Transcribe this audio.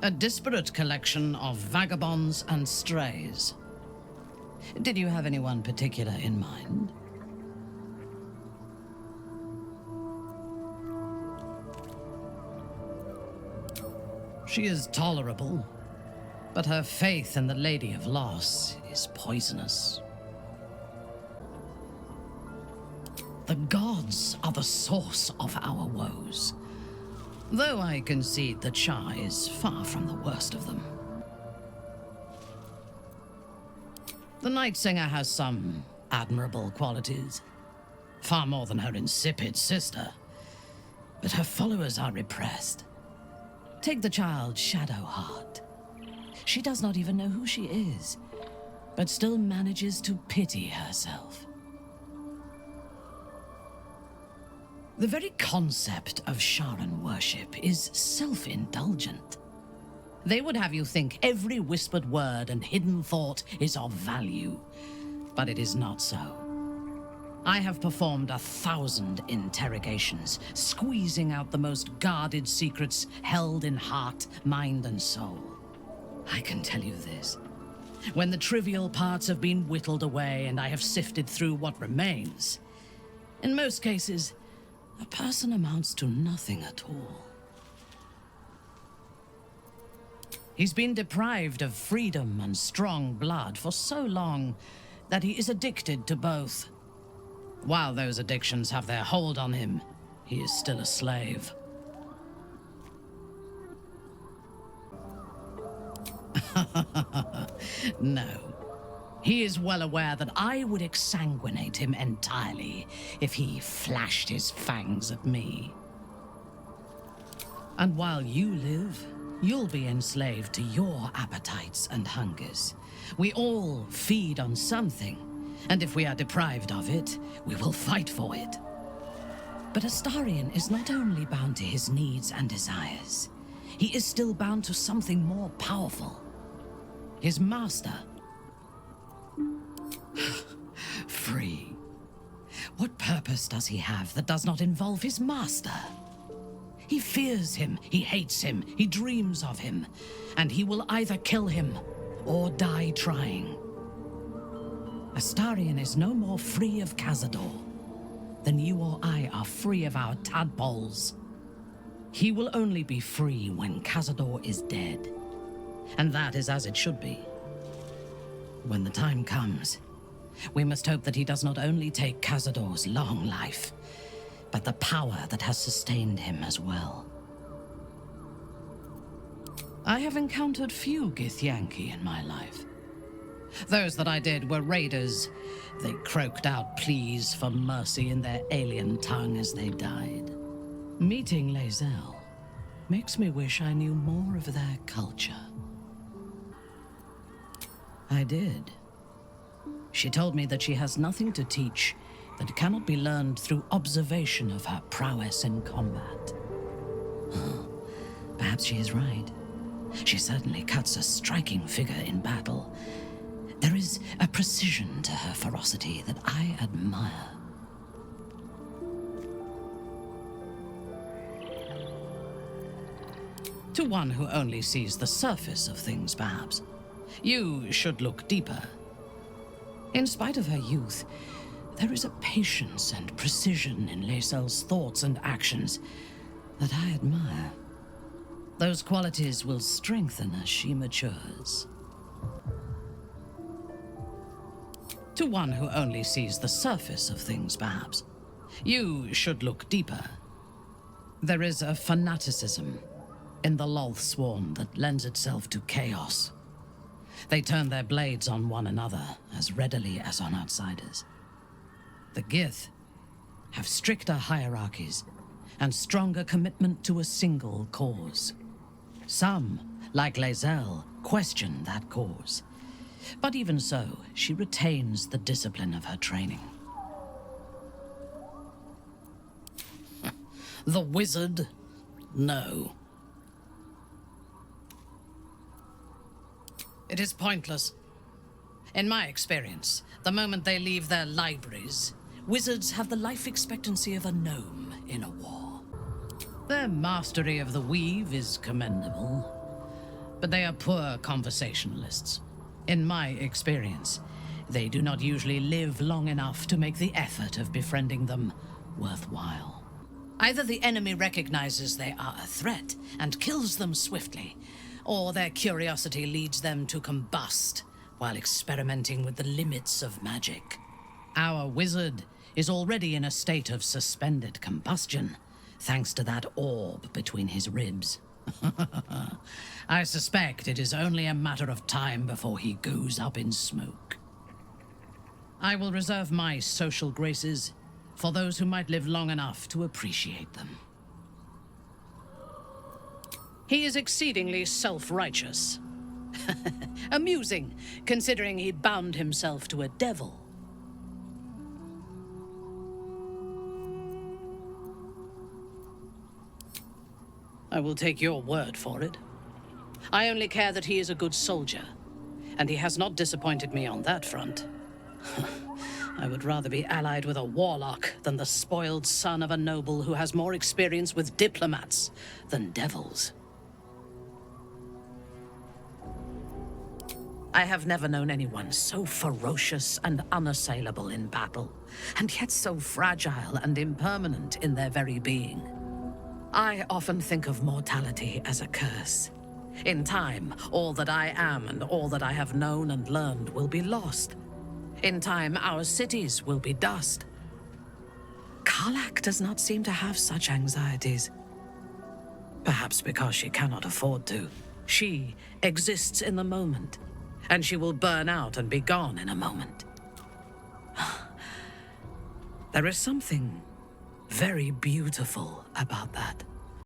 A disparate collection of vagabonds and strays. Did you have anyone particular in mind? She is tolerable, but her faith in the Lady of Loss is poisonous. The gods are the source of our woes, though I concede that Shah is far from the worst of them. The Night Singer has some admirable qualities, far more than her insipid sister, but her followers are repressed. Take the child Shadowheart. She does not even know who she is, but still manages to pity herself. The very concept of Sharan worship is self-indulgent. They would have you think every whispered word and hidden thought is of value, but it is not so. I have performed 1,000 interrogations, squeezing out the most guarded secrets held in heart, mind, and soul. I can tell you this. When the trivial parts have been whittled away and I have sifted through what remains, in most cases, a person amounts to nothing at all. He's been deprived of freedom and strong blood for so long that he is addicted to both. While those addictions have their hold on him, he is still a slave. No. He is well aware that I would exsanguinate him entirely if he flashed his fangs at me. And while you live, you'll be enslaved to your appetites and hungers. We all feed on something, and if we are deprived of it, we will fight for it. But Astarion is not only bound to his needs and desires, he is still bound to something more powerful. His master. Free. What purpose does he have that does not involve his master? He fears him, he hates him, he dreams of him, and he will either kill him or die trying. Astarion is no more free of Cazador than you or I are free of our tadpoles. He will only be free when Cazador is dead, and that is as it should be. When the time comes, we must hope that he does not only take Cazador's long life, but the power that has sustained him as well. I have encountered few Githyanki in my life. Those that I did were raiders. They croaked out pleas for mercy in their alien tongue as they died. Meeting Lae'zel makes me wish I knew more of their culture. I did. She told me that she has nothing to teach that cannot be learned through observation of her prowess in combat. Perhaps she is right. She certainly cuts a striking figure in battle. There is a precision to her ferocity that I admire. To one who only sees the surface of things, perhaps. You should look deeper. In spite of her youth, there is a patience and precision in Lae'zel's thoughts and actions that I admire. Those qualities will strengthen as she matures. To one who only sees the surface of things, perhaps. You should look deeper. There is a fanaticism in the Loth Swarm that lends itself to chaos. They turn their blades on one another as readily as on outsiders. The Gith have stricter hierarchies and stronger commitment to a single cause. Some, like Lae'zel, question that cause. But even so, she retains the discipline of her training. The wizard? No. It is pointless. In my experience, the moment they leave their libraries, wizards have the life expectancy of a gnome in a war. Their mastery of the weave is commendable, but they are poor conversationalists. In my experience, they do not usually live long enough to make the effort of befriending them worthwhile. Either the enemy recognizes they are a threat and kills them swiftly, or their curiosity leads them to combust while experimenting with the limits of magic. Our wizard is already in a state of suspended combustion, thanks to that orb between his ribs. I suspect it is only a matter of time before he goes up in smoke. I will reserve my social graces for those who might live long enough to appreciate them. He is exceedingly self-righteous. Amusing, considering he bound himself to a devil. I will take your word for it. I only care that he is a good soldier, and he has not disappointed me on that front. I would rather be allied with a warlock than the spoiled son of a noble who has more experience with diplomats than devils. I have never known anyone so ferocious and unassailable in battle, and yet so fragile and impermanent in their very being. I often think of mortality as a curse. In time, all that I am and all that I have known and learned will be lost. In time, our cities will be dust. Karlach does not seem to have such anxieties. Perhaps because she cannot afford to. She exists in the moment, and she will burn out and be gone in a moment. There is something very beautiful about that.